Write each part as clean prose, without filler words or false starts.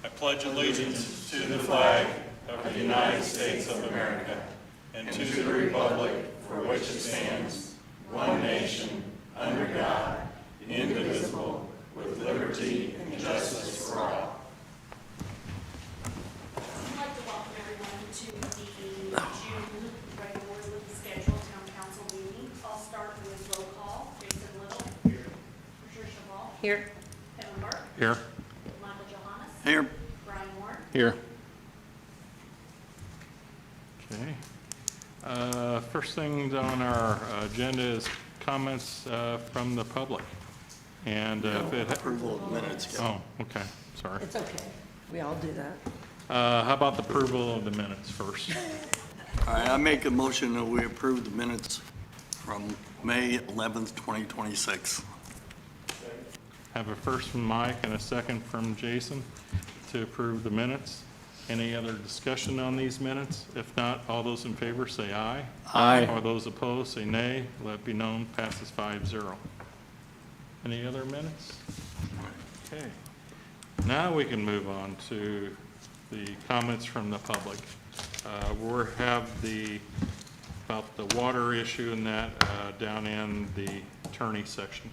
I pledge allegiance to the flag of the United States of America and to the republic for which it stands, one nation, under God, indivisible, with liberty and justice for all. I'd like to welcome everyone to the June regularly scheduled town council meeting. I'll start with roll call. Jason Little. Here. Patricia Ball. Here. Kevin Burke. Here. Michael Johannes. Here. Brian Moore. Here. Okay. First thing on our agenda is comments from the public. And if it... Approval of minutes. Oh, okay, sorry. It's okay. We all do that. How about the approval of the minutes first? All right, I make a motion that we approve the minutes from May 11th, 2026. Have a first from Mike and a second from Jason to approve the minutes. Any other discussion on these minutes? If not, all those in favor say aye. Aye. Or those opposed say nay. Let it be known, passes 5-0. Any other minutes? Okay. Now we can move on to the comments from the public. We have about the water issue and that down in the attorney section.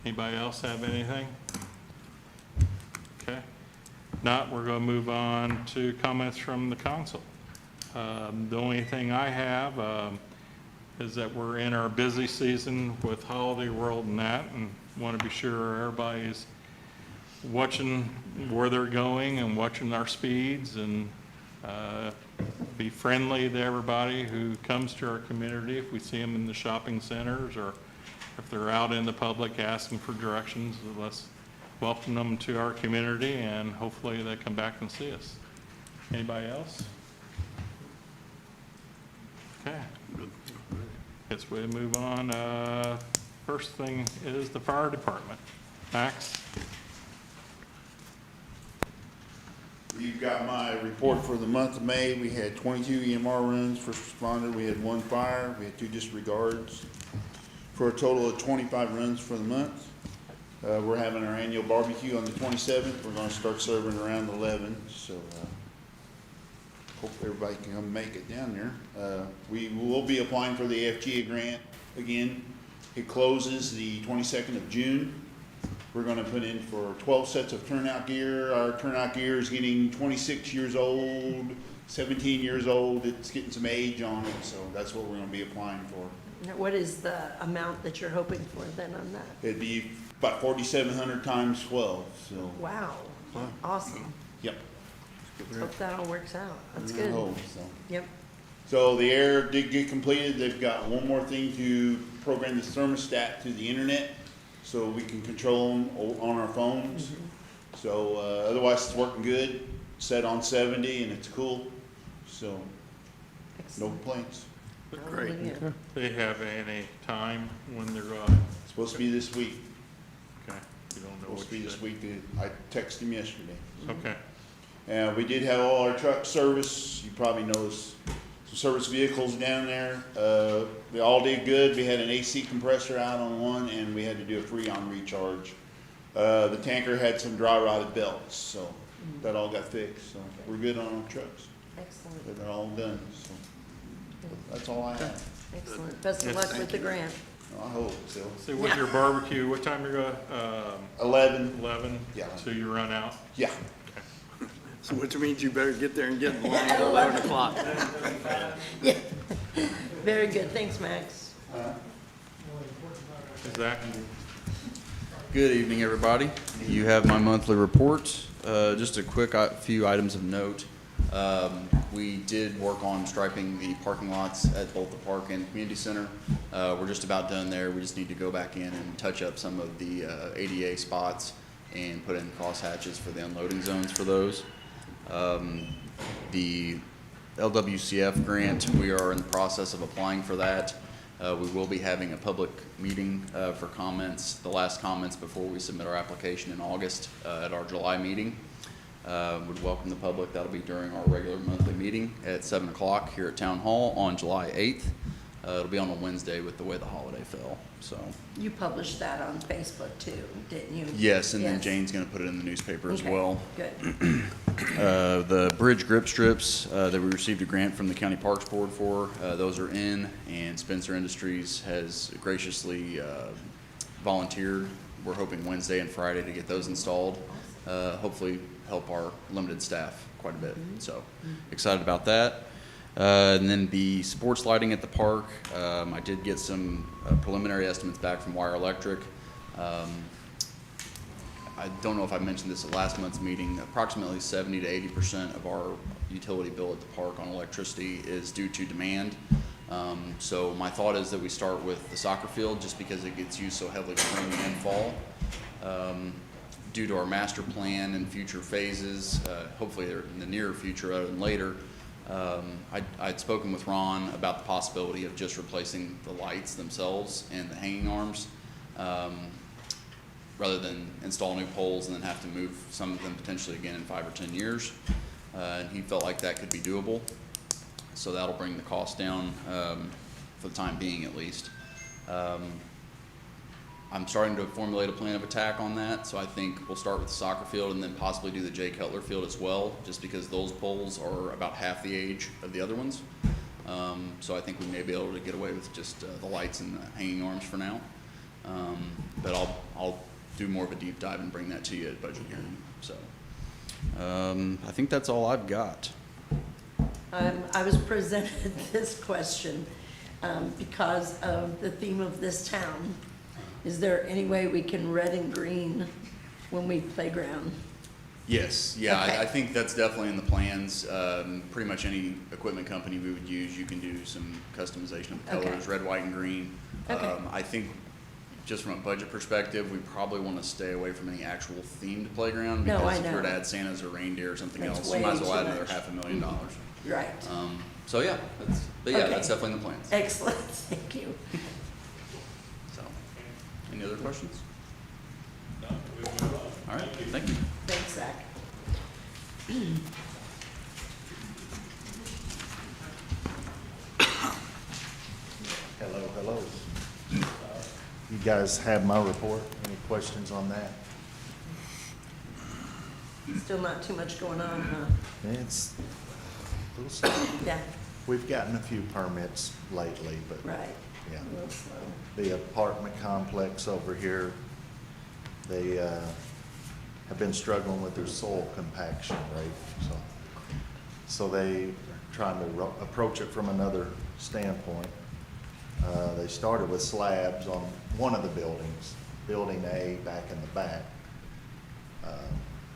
Anybody else have anything? Okay. Not, we're going to move on to comments from the council. The only thing I have is that we're in our busy season with Holiday World and that, and want to be sure everybody's watching where they're going and watching our speeds, and be friendly to everybody who comes to our community. If we see them in the shopping centers or if they're out in the public asking for directions, let's welcome them to our community, and hopefully they come back and see us. Anybody else? Okay. Guess we move on. First thing is the fire department. Max? You've got my report for the month of May. We had 22 EMR runs, first responder. We had 1 fire. We had 2 disregards for a total of 25 runs for the month. We're having our annual barbecue on the 27th. We're going to start serving around 11. So hope everybody can come make it down there. We will be applying for the FGA grant again. It closes the 22nd of June. We're going to put in for 12 sets of turnout gear. Our turnout gear is getting 26 years old, 17 years old. It's getting some age on it, so that's what we're going to be applying for. Now, what is the amount that you're hoping for then on that? It'd be about 4,700 times 12. So Wow. Awesome. yep. Hope that all works out. That's I good. hope so. Yep. So the air did get completed. They've got one more thing to program the thermostat to the internet so we can control them on our phones. Mm-hmm. So otherwise it's working good, set on 70 and it's cool. So no Excellent. complaints. Great. Hallelujah. They have any time when they're It's supposed to be this week. okay. You don't know Supposed what to be you this said. week. I texted him yesterday. Okay. And we did have all our trucks serviced. You probably noticed some service vehicles down there. They all did good. We had an AC compressor out on one, and we had to do a Freon recharge. The tanker had some dry rotted belts, so that all got fixed. So we're good on our trucks. Excellent. They're all done. So that's all I have. Excellent. Best of Yes, luck thank with the you. grant. I hope so. So with your barbecue, what time you're going? 11. 11? Yeah. So you run out? Yeah. So which means you better get there and get in line at 11 o'clock. Yeah. Very good. Thanks, Max. Zach? Good evening, everybody. You have my monthly report. Just a quick few items of note. We did work on striping the parking lots at both the park and community center. We're just about done there. We just need to go back in and touch up some of the ADA spots and put in cross hatches for the unloading zones for those. The LWCF grant, we are in the process of applying for that. We will be having a public meeting for comments, the last comments before we submit our application in August at our July meeting. Would welcome the public. That'll be during our regular monthly meeting at 7 o'clock here at Town Hall on July 8th. It'll be on a Wednesday with the way the holiday fell. So You published that on Facebook too, didn't you? yes, and then Yes. Jane's going to put it in the newspaper as Okay, well. Good. The bridge grip strips that we received a grant from the County Parks Board for, those are in, and Spencer Industries has graciously volunteered. We're hoping Wednesday and Friday to get those installed. Hopefully help our limited staff quite a bit. So excited about that. And then the sports lighting at the park, I did get some preliminary estimates back from Wire Electric. I don't know if I mentioned this at last month's meeting, approximately 70 to 80% of our utility bill at the park on electricity is due to demand. So my thought is that we start with the soccer field just because it gets used so heavily spring and fall. Due to our master plan and future phases, hopefully they're in the near future rather than later, I'd spoken with Ron about the possibility of just replacing the lights themselves and the hanging arms, rather than install new poles and then have to move some of them potentially again in 5 or 10 years. And he felt like that could be doable. So that'll bring the cost down for the time being at least. I'm starting to formulate a plan of attack on that, so I think we'll start with the soccer field and then possibly do the Jay Cutler field as well, just because those poles are about half the age of the other ones. So I think we may be able to get away with just the lights and the hanging arms for now. But I'll do more of a deep dive and bring that to you at budget hearing. So I think that's all I've got. I was presented this question because of the theme of this town. Is there any way we can red and green when we playground? Yes, yeah, Okay. I think that's definitely in the plans. Pretty much any equipment company we would use, you can do some customization of Okay. colors, red, white, and green. Okay. I think just from a budget perspective, we probably want to stay away from any actual themed playground. No, I Because if you were to know. add Santas or reindeer or something That's else, way you might as well too add another much. $500,000. Right. So yeah, Okay. that's definitely in the plans. Excellent, thank you. So, any other questions? No, we move on. All right, thank you. Thanks, Zach. Hello, hello. You guys have my report. Any questions on that? Still not too much going on, huh? It's a little slow. Yeah, We've gotten a few permits lately, but right. yeah. A little slow. The apartment complex over here, they have been struggling with their soil compaction rate, so they are trying to approach it from another standpoint. They started with slabs on one of the buildings, Building A back in the back.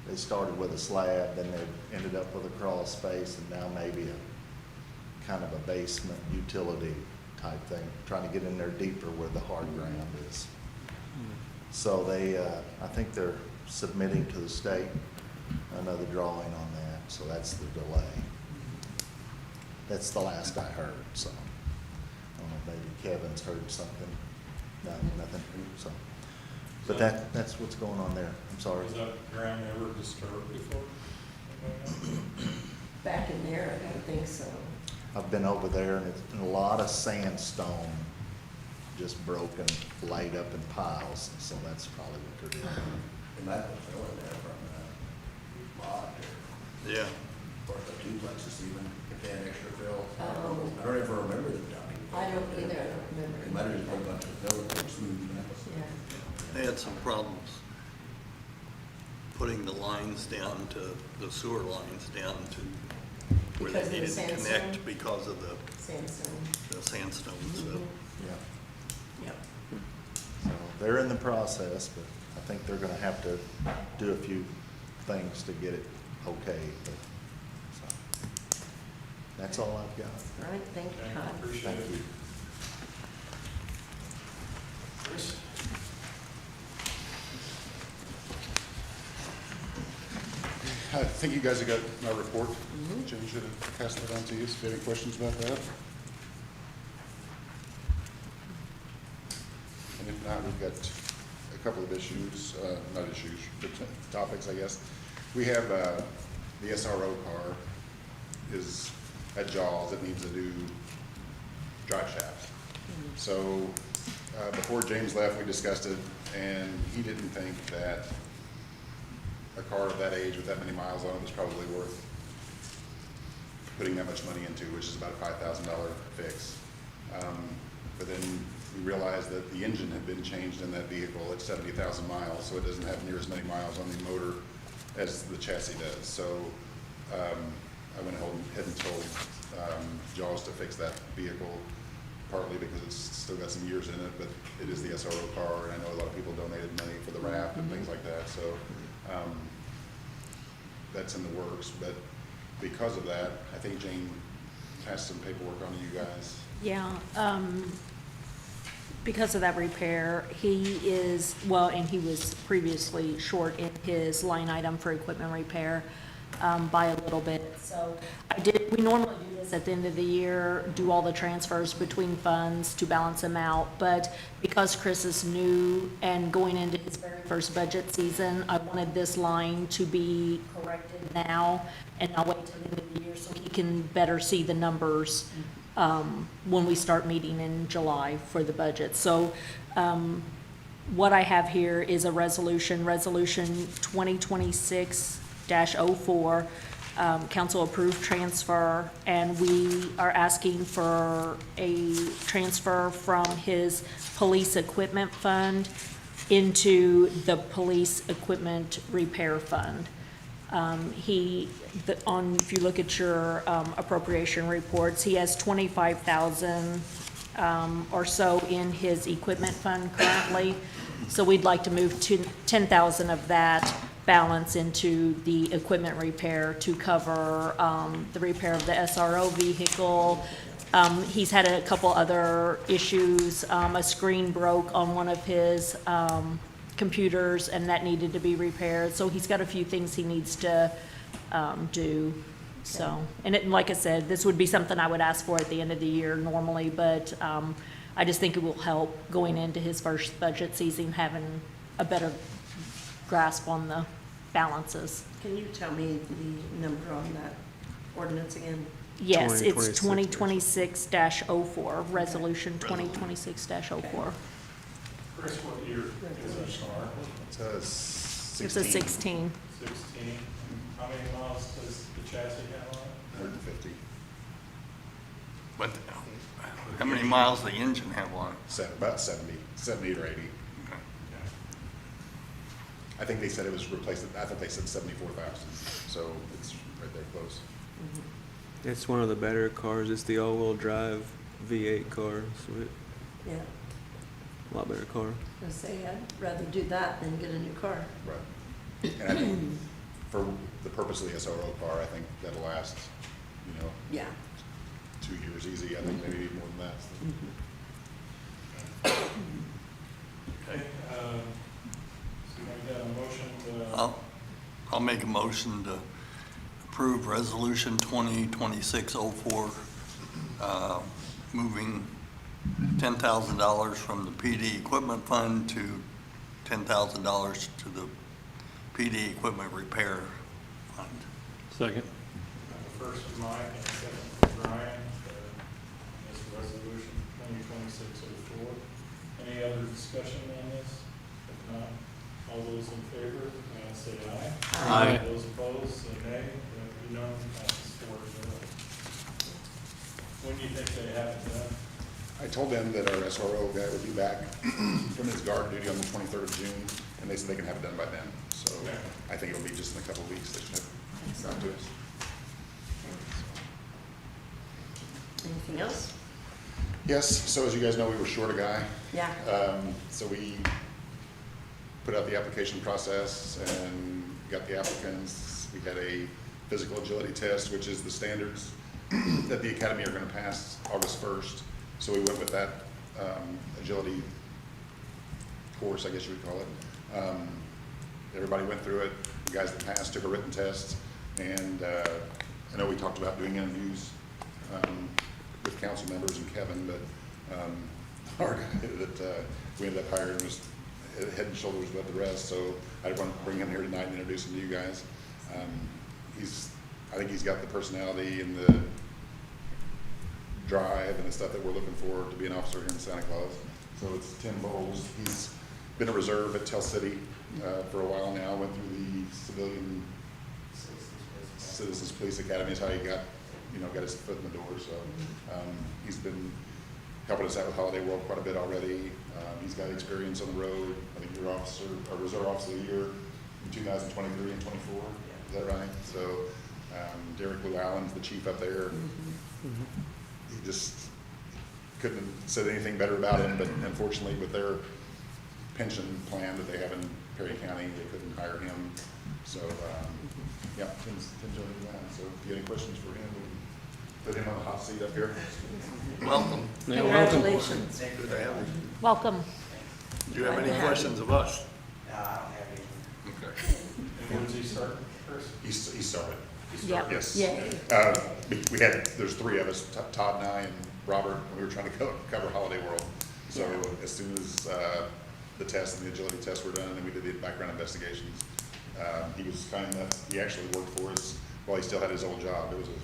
They started with a slab, then they ended up with a crawl space, and now maybe a kind of a basement utility type thing, trying to get in there deeper where the hard ground is. So they, I think they're submitting to the state another drawing on that, so that's the delay. That's the last I heard, so. I don't know, maybe Kevin's heard something. No, nothing, so. But that's what's going on there. I'm sorry. Was that ground ever disturbed before? Back in there, I don't think so. I've been over there and it's a lot of sandstone just broken, laid up in piles, so that's probably what they're doing. And that was filling there from the lot there. Yeah. Of course, the duplexes even, if they had extra fill. Oh. I don't ever remember them dumping. I don't either, I don't They remember. might have just put a bunch of fill and smooth it. Yeah. They had some problems putting the lines down to, the sewer lines down to where Because of they the needed to sandstone? connect because of Sandstone. the sandstone, so. Mhm. Yeah, Yep. so they're in the process, but I think they're gonna have to do a few things to get it okay, but, so. That's all I've got. All right, thank you, Okay, Todd. appreciate Thank it. you. Chris? I think you guys have got my report. Jim should have passed that on to you, if you have any questions about that. And if not, we've got a couple of issues, not issues, but topics, I guess. We have, the SRO car is at Jaws, it needs a new drive shaft. So, before James left, we discussed it, and he didn't think that a car of that age with that many miles on it is probably worth putting that much money into, which is about a $5,000 fix. But then we realized that the engine had been changed in that vehicle at 70,000 miles, so it doesn't have near as many miles on the motor as the chassis does. So I went ahead and told Jaws to fix that vehicle, partly because it's still got some years in it, but it is the SRO car, and I know a lot of people donated money for the wrap and things like that, so that's in the works. But because of that, I think Jane passed some paperwork on to you guys. Yeah, because of that repair, he is, well, and he was previously short in his line item for equipment repair by a little bit. So we normally do this at the end of the year, do all the transfers between funds to balance them out. But because Chris is new and going into his very first budget season, I wanted this line to be corrected now and not wait till the end of the year so he can better see the numbers when we start meeting in July for the budget. So what I have here is a resolution 2026-04, council approved transfer, and we are asking for a transfer from his police equipment fund into the police equipment repair fund. If you look at your appropriation reports, he has 25,000 or so in his equipment fund currently. So we'd like to move to 10,000 of that balance into the equipment repair to cover the repair of the SRO vehicle. He's had a couple other issues. A screen broke on one of his computers, and that needed to be repaired. So he's got a few things he needs to do. So, and like I said, this would be something I would ask for at the end of the year normally, but I just think it will help going into his first budget season, having a better grasp on the balances. Can you tell me the number on that ordinance again? Yes, it's 2026. 2026-04, resolution 2026-04. Chris, what year is that car? It says It's a 16. 16. How many miles does the chassis have on it? 150. But how many miles the engine have on it? About 70 or 80. I think they said it was replaced, I thought they said 74,000, so it's right there close. It's one of the better cars. It's the all-wheel drive V8 car, so Yeah, a lot better car. I was gonna say, I'd rather do that than get a new car. Right. And I think for the purpose of the SRO car, I think that'll last, Yeah. 2 years easy. I think maybe even more than that. Okay, so I got a motion to, I'll make a motion to approve resolution 2026-04, moving $10,000 from the PD equipment fund to $10,000 to the PD equipment repair fund. second. First from Mike and second from Brian, this resolution 2026-04. Any other discussion on this? If not, all those in favor, say aye. Aye. Those opposed, say nay. None, passes 4-0. When do you think they have it done? I told them that our SRO guy would be back from his guard duty on the 23rd of June, and they said they can have it done by then. So Okay. I think it'll be just in a couple of weeks. They should have it got to us. Anything else? Yes, so as you guys know, we were short a guy. Yeah. So we put out the application process and got the applicants. We had a physical agility test, which is the standards that the academy are going to pass August 1st. So we went with that agility course, I guess you would call it. Everybody went through it. The guys that passed took a written test. And I know we talked about doing interviews with council members and Kevin, but our guy that we ended up hiring was head and shoulders above the rest. So I wanted to bring him here tonight and introduce him to you guys. I think he's got the personality and the drive and the stuff that we're looking for to be an officer here in Santa Claus. So it's Tim Bowles. He's been a reserve at Tell City for a while now, went through the Citizens Police Academy is how he got his foot in the door, so, he's been helping us out with Holiday World quite a bit already. He's got experience on the road. I think you're Reserve Officer of the Year in 2023 and 24, is that right? So, Derek Lou Allen's the chief up there. He just couldn't have said anything better about him, but unfortunately with their pension plan that they have in Perry County, they couldn't hire him. So, yeah, Tim's doing that. So if you have any questions for him, we can put him on the hot seat up here. Welcome. Congratulations. Good to have you. Welcome. Do you have any questions of us? No, I don't have any. Okay. And when does he start, Chris? He started. Yep. Yes. Yay. There's three of us, Todd and I and Robert, and we were trying to cover Holiday World. So as soon as the test and the agility tests were done, and then we did the background investigations, he was kind enough, he actually worked for us while he still had his old job. It was a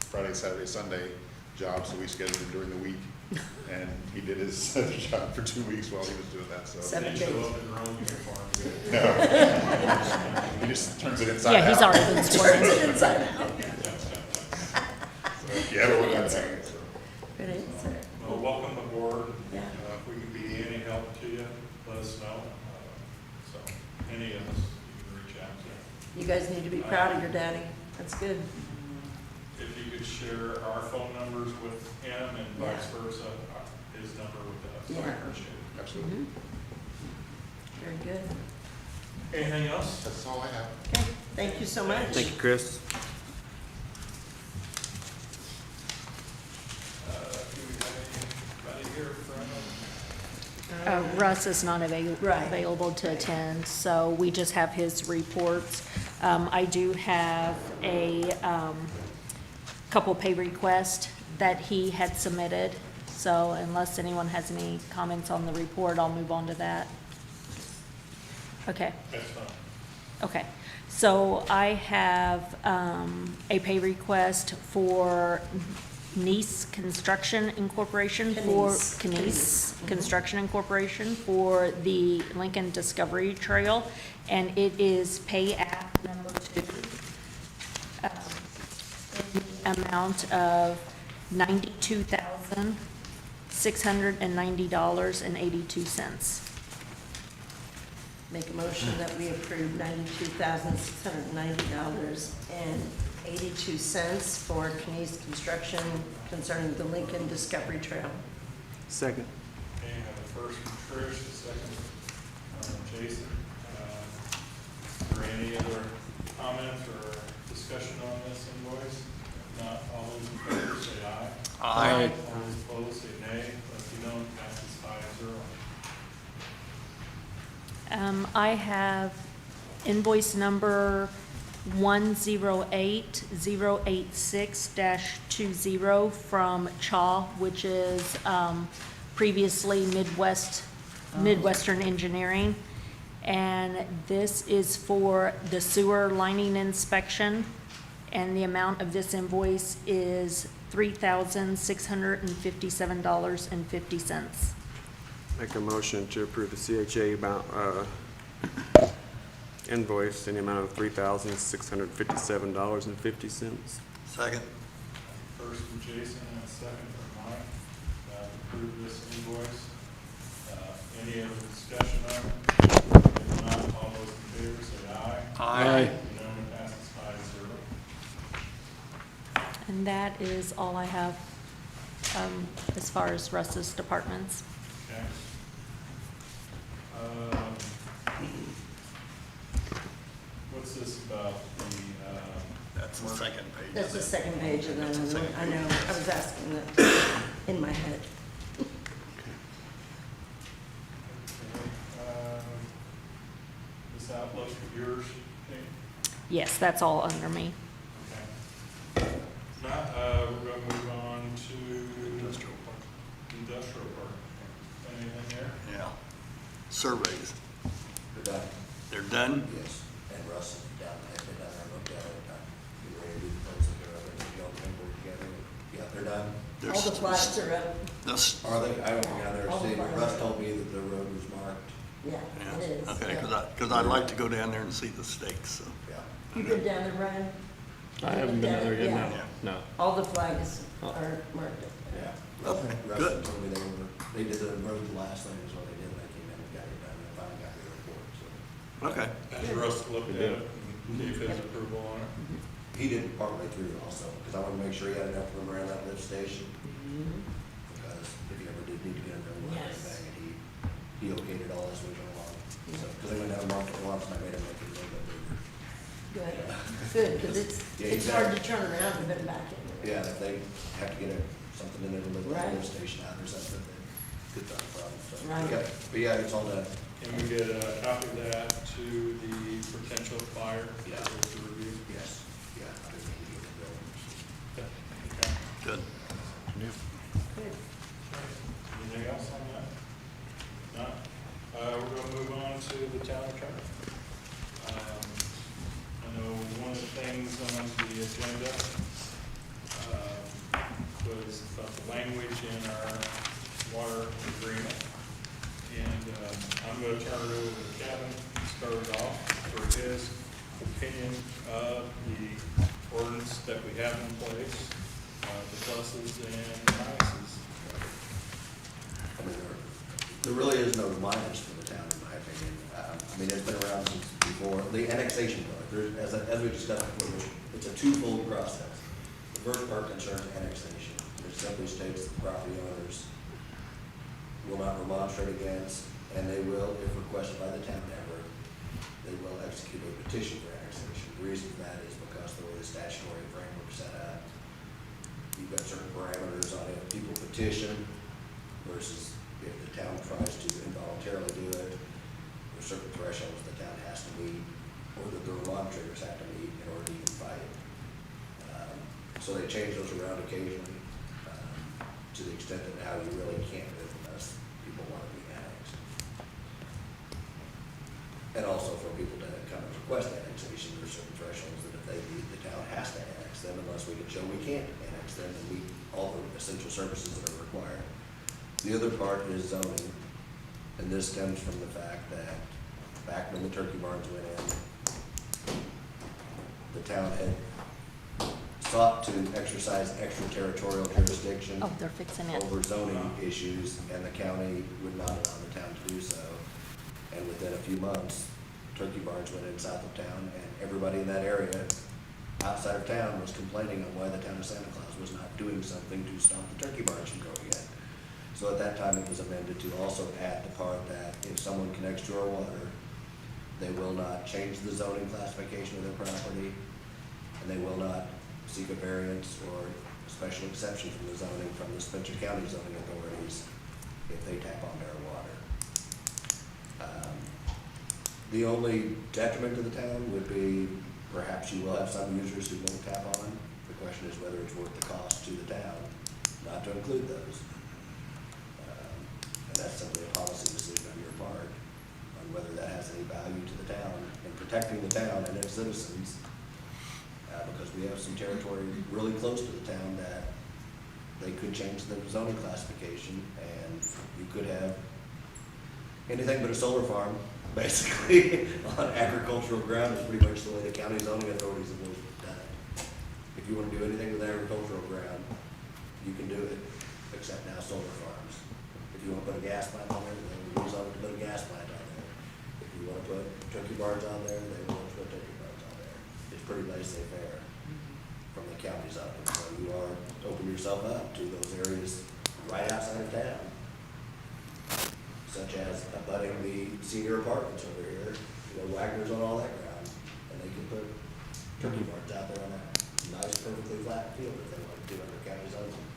Friday, Saturday, Sunday job, so we scheduled him during the week. And he did his other job for 2 weeks while he was doing that, so. 7 Show days. up in your own uniform. No. He just turns it inside out. Yeah, he's already been sworn. Inside out. So, yeah, but we're not saying it, so. Good answer. Well, welcome aboard. Yeah. If we can be any help to you, let us know. So, any of us, you can reach out to. You guys need to be proud of your daddy. That's good. If you could share our phone numbers with him and vice versa, his number with us, I Yeah. appreciate it. Absolutely. Very good. Anything else? That's all I have. Okay, thank you so much. Thank you, Chris. Do we have anybody here from? Russ is not Right. available to attend, so we just have his reports. I do have a couple pay requests that he had submitted, so unless anyone has any comments on the report, I'll move on to that. Okay. That's fine. Okay, so I have a pay request for Nice Construction Incorporation for Knies Construction Incorporation for the Lincoln Discovery Trail, and it is pay app number 2, in the amount of $92,690.82. Make a motion that we approve $92,690.82 for Knies Construction concerning the Lincoln Discovery Trail. Second. Okay, I have a first from Trish, a second from Jason. Is there any other comments or discussion on this invoice? If not, all those in favor say aye. Aye. All those opposed say nay. Let you know, it passes 5-0. I have invoice number 108086-20 from CHA, which is previously Midwestern Engineering. And this is for the sewer lining inspection. And the amount of this invoice is $3,657.50. Make a motion to approve the CHA invoice in the amount of $3,657.50. Second. First from Jason and a second from Mike, approve this invoice. Any other discussion on it? If not, all those in favor say aye. Aye. You know, it passes 5-0. And that is all I have as far as Russ's departments. Okay. What's this about the, That's the second page. That's the second page of that. Second I know, page. I was asking that in my head. this outlook of yours, okay? Yes, that's all under me. Okay. Not, we're gonna move on to Industrial park. industrial park. Anything there? Yeah. Surveys. They're done. They're done? Yes, and Russ is down there, they're down there, looked at it, you ready to do the things that they're other, y'all can work together. Yeah, they're done. All the plots are up. This, Are they? I don't know, they're All the seeing, flags. Russ told me that the road was marked, Yeah, Yes. it is. Okay, yeah. because I'd like to go down there and see the stakes, so. Yeah. You've been down there, Brian? I haven't been there yet, Yeah. no. All the flags are marked up. Yeah. Okay, Russ good. told me they did the road the last thing is what they did, they came in and got it done, and finally got the report, so. Okay. Has Russ looked at it and gave his approval on it? He did partway through also, because I wanted to make sure he had enough room around that lift station, because if you ever did need to get in there, we'll have Yes. everything, and he okayed it all as we went along. So, because they went down Market once, and I made him make it a little bit bigger. Good, good, because Yeah, it's hard to exactly. turn around and then back in. Yeah, if they have to get something in there to lift the Right. lift station out or something, then good time problem, so. Right. Yeah, but yeah, it's all done. Can we get a copy of that to the potential buyer? Yeah. To review? Yes, yeah, I didn't need to get the bill. Okay. Good. Good. Anything else on that? No? We're gonna move on to the town attorney. I know one of the things on the agenda, was about the language in our water agreement. And, I'm gonna turn it over to Kevin, to start off for his opinion of the ordinance that we have in place, the pluses and minuses. I mean, there really is no minus for the town, in my opinion. I mean, it's been around since before, the annexation part, as we discussed before, it's a twofold process. The first part concerns annexation, which simply states that the property owners will not remonstrate against, and they will, if requested by the town ever, they will execute a petition for annexation. The reason for that is because the way the statutory framework is set up, you've got certain parameters on it, people petition versus if the town tries to involuntarily do it, there's certain thresholds the town has to meet, or that the remonstrators have to meet in order to even fight it. So they change those around occasionally, to the extent that now you really can't do it unless people want to be annexed. And also for people to come and request annexation, there's certain thresholds that if they meet, the town has to annex them unless we can show we can't annex them and meet all the essential services that are required. The other part is zoning, and this stems from the fact that back when the turkey barns went in, the town had sought to exercise extraterritorial jurisdiction Oh, they're fixing it. over zoning issues, and the county would not allow the town to do so. And within a few months, turkey barns went in south of town, and everybody in that area outside of town was complaining on why the town of Santa Claus was not doing something to stop the turkey barns from going in. So at that time, it was amended to also add the part that if someone connects to our water, they will not change the zoning classification of their property, and they will not seek a variance or a special exception from the zoning, from the Spencer County zoning authorities if they tap on their water. The only detriment to the town would be perhaps you will have some users who won't tap on. The question is whether it's worth the cost to the town not to include those. And that's simply a policy decision on your part on whether that has any value to the town in protecting the town and its citizens. Because we have some territory really close to the town that they could change the zoning classification, and you could have anything but a solar farm, basically, on agricultural ground. Is pretty much the way the county zoning authorities have always done it. If you want to do anything with agricultural ground, you can do it, except now solar farms. If you want to put a gas plant on there, they will use it to put a gas plant on there. If you want to put turkey barns on there, they will put turkey barns on there. It's pretty laissez-faire from the county zoning. So you are opening yourself up to those areas right outside of town, such as abutting the senior apartments over here, Wagner's on all that ground, and they can put turkey barns out there on that nice, perfectly flat field if they want to do under county zoning,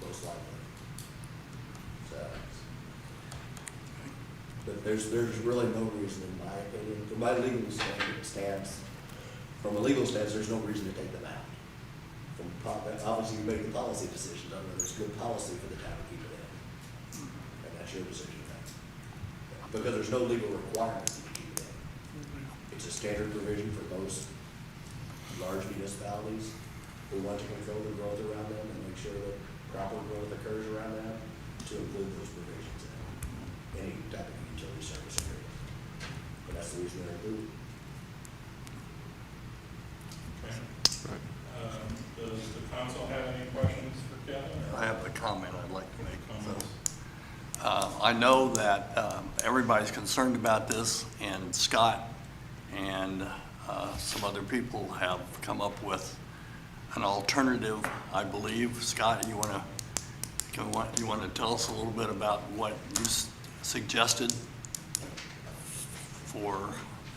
most likely. So, but there's really no reason, in my opinion, from my legal stance, from a legal stance, there's no reason to take them out. Obviously, you make the policy decisions on whether it's good policy for the town to keep it in. And that's your decision. Because there's no legal requirement to keep it in. It's a standard provision for most large municipalities who want to control the growth around them and make sure that proper growth occurs around them, to include those provisions in. any type of utility service agreement. And that's the reason they're included. Okay. Does the council have any questions for Kevin? or I have a comment I'd like to make. Comments? I know that everybody's concerned about this, and Scott and some other people have come up with an alternative, I believe. Scott, you want to tell us a little bit about what you suggested for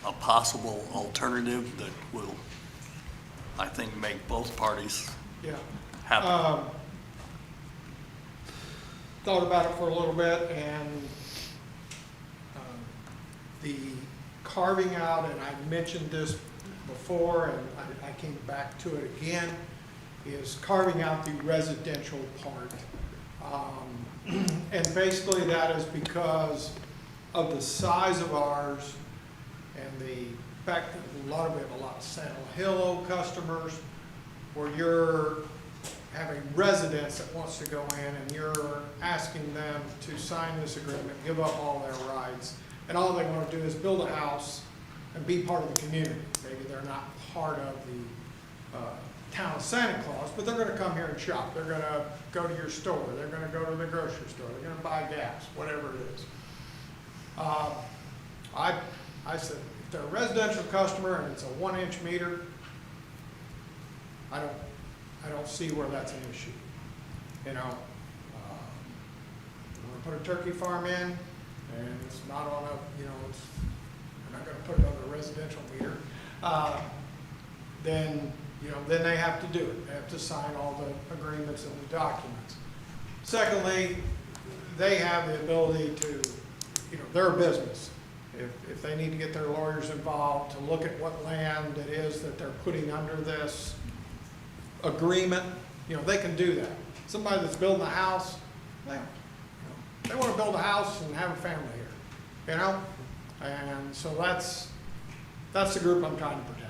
a possible alternative that will, I think, make both parties Yeah. happy? Thought about it for a little bit, and the carving out, and I mentioned this before, and I came back to it again, is carving out the residential part. And basically that is because of the size of ours and the fact that we have a lot of Sand Hill customers, where you're having residents that wants to go in and you're asking them to sign this agreement, give up all their rights, and all they want to do is build a house and be part of the community. Maybe they're not part of the town of Santa Claus, but they're going to come here and shop. They're going to go to your store. They're going to go to the grocery store. They're going to buy gas, whatever it is. I said, if they're a residential customer and it's a 1-inch meter, I don't see where that's an issue. You know, you want to put a turkey farm in, and it's not on a, you know, we're not going to put it on a residential meter, then, you know, then they have to do it. They have to sign all the agreements and the documents. Secondly, they have the ability to, you know, they're a business. If they need to get their lawyers involved to look at what land it is that they're putting under this agreement, you know, they can do that. Somebody that's building a house, they want to build a house and have a family here, you know? And so that's the group I'm trying to protect.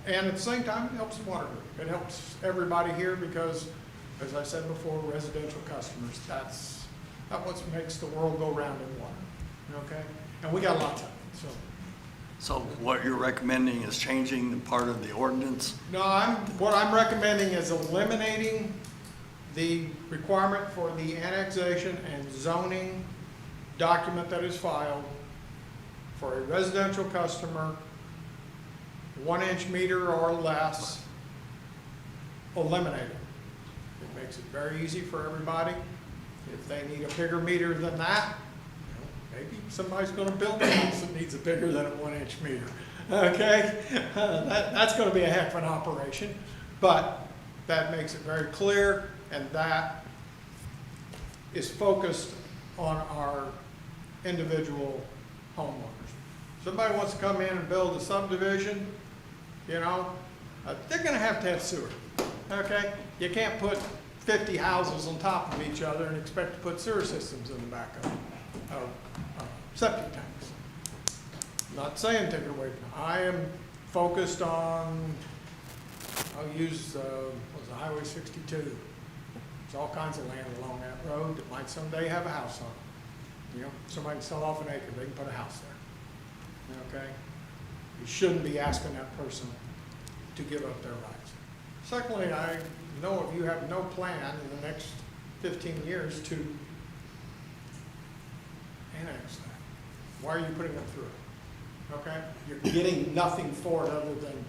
And at the same time, it helps the water group. It helps everybody here because, as I said before, residential customers, that's what makes the world go round in water, okay? And we got lots of it, so. So what you're recommending is changing the part of the ordinance? No, what I'm recommending is eliminating the requirement for the annexation and zoning document that is filed for a residential customer, 1-inch meter or less. Eliminate it. It makes it very easy for everybody. If they need a bigger meter than that, maybe somebody's going to build a house that needs a bigger than a 1-inch meter. Okay? That's going to be a heck of an operation, but that makes it very clear, and that is focused on our individual homeowners. Somebody wants to come in and build a subdivision, you know, they're going to have sewer. Okay? You can't put 50 houses on top of each other and expect to put sewer systems in the back of septic tanks. Not saying take it away from them. I am focused on, I'll use, Highway 62. There's all kinds of land along that road that might someday have a house on it. You know, somebody can sell off an acre, they can put a house there. Okay? You shouldn't be asking that person to give up their rights. Secondly, I know if you have no plan in the next 15 years to annex that, why are you putting them through it? Okay? You're getting nothing for it other than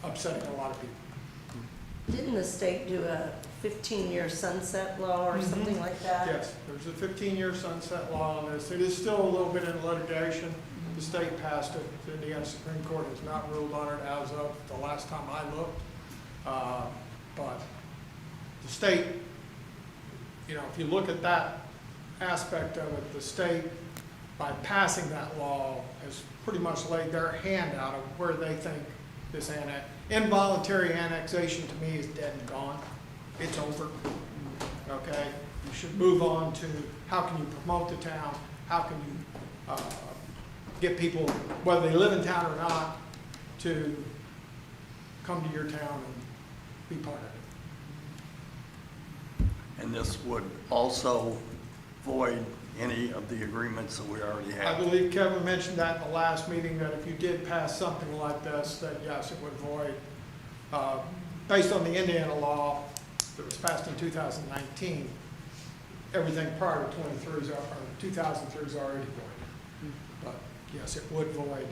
upsetting a lot of people. Didn't the state do a 15-year sunset law or something like that? Yes, there's a 15-year sunset law on this. It is still a little bit in litigation. The state passed it. The Indiana Supreme Court has not ruled on it as of the last time I looked. But the state, you know, if you look at that aspect of it, the state, by passing that law, has pretty much laid their hand out of where they think this involuntary annexation to me is dead and gone. It's over. Okay? You should move on to how can you promote the town? How can you get people, whether they live in town or not, to come to your town and be part of it. And this would also void any of the agreements that we already I have. believe Kevin mentioned that in the last meeting, that if you did pass something like this, that yes, it would void, based on the Indiana law that was passed in 2019, everything prior to 23 is, or 2003 is already void. But yes, it would void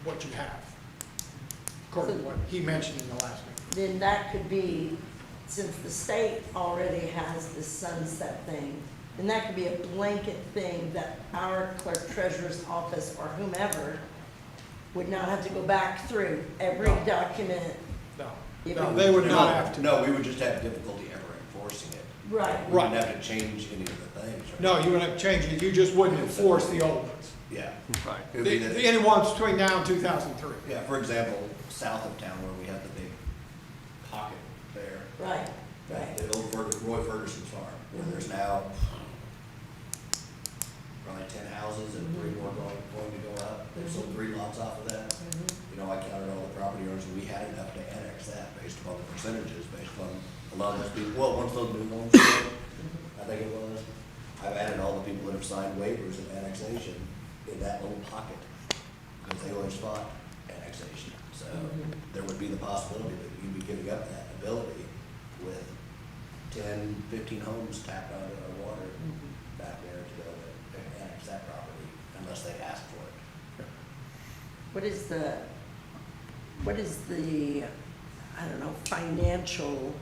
what you have, according to what he mentioned in the last meeting. Then that could be, since the state already has this sunset thing, then that could be a blanket thing that our clerk treasurer's office or whomever would not have to go back through every No. document. No, If no, it- they would not have to. No, we would just have difficulty ever enforcing it. Right. We wouldn't have to change any of the things. right? No, you wouldn't have to change it, you just wouldn't enforce the old ones. Yeah. Right. It would be the- Any ones between now and 2003. Yeah, for example, south of town where we have the big pocket there, Right, right. the old Roy Ferguson's farm, where there's now probably 10 houses and 3 more going to go up. They've sold 3 lots off of that. You know, I counted all the property owners, and we had enough to annex that based upon the percentages, based on a lot of those people, well, once those new homes, were built, I think it was, I've added all the people that have signed waivers of annexation in that little pocket, because they always fought annexation. So there would be the possibility that you'd be giving up that ability with 10, 15 homes tapped onto our water back there to go and annex that property unless they ask for it. What is the, I don't know, financial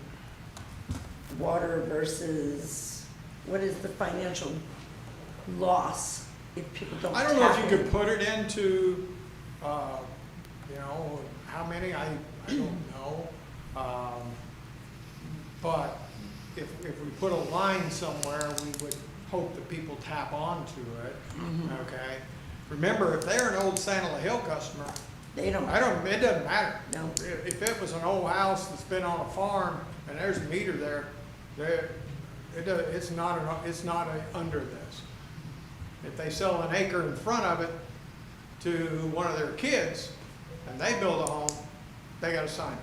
water versus, what is the financial loss if people don't I don't know if tap you in? could put it into, you know, how many, I don't know. But if we put a line somewhere, we would hope that people tap onto it, okay? Remember, if they're an old Santa La Hill customer, They don't, it doesn't matter. no, If it was an old house that's been on a farm and there's a meter there, it's not under this. If they sell an acre in front of it to one of their kids and they build a home, they gotta sign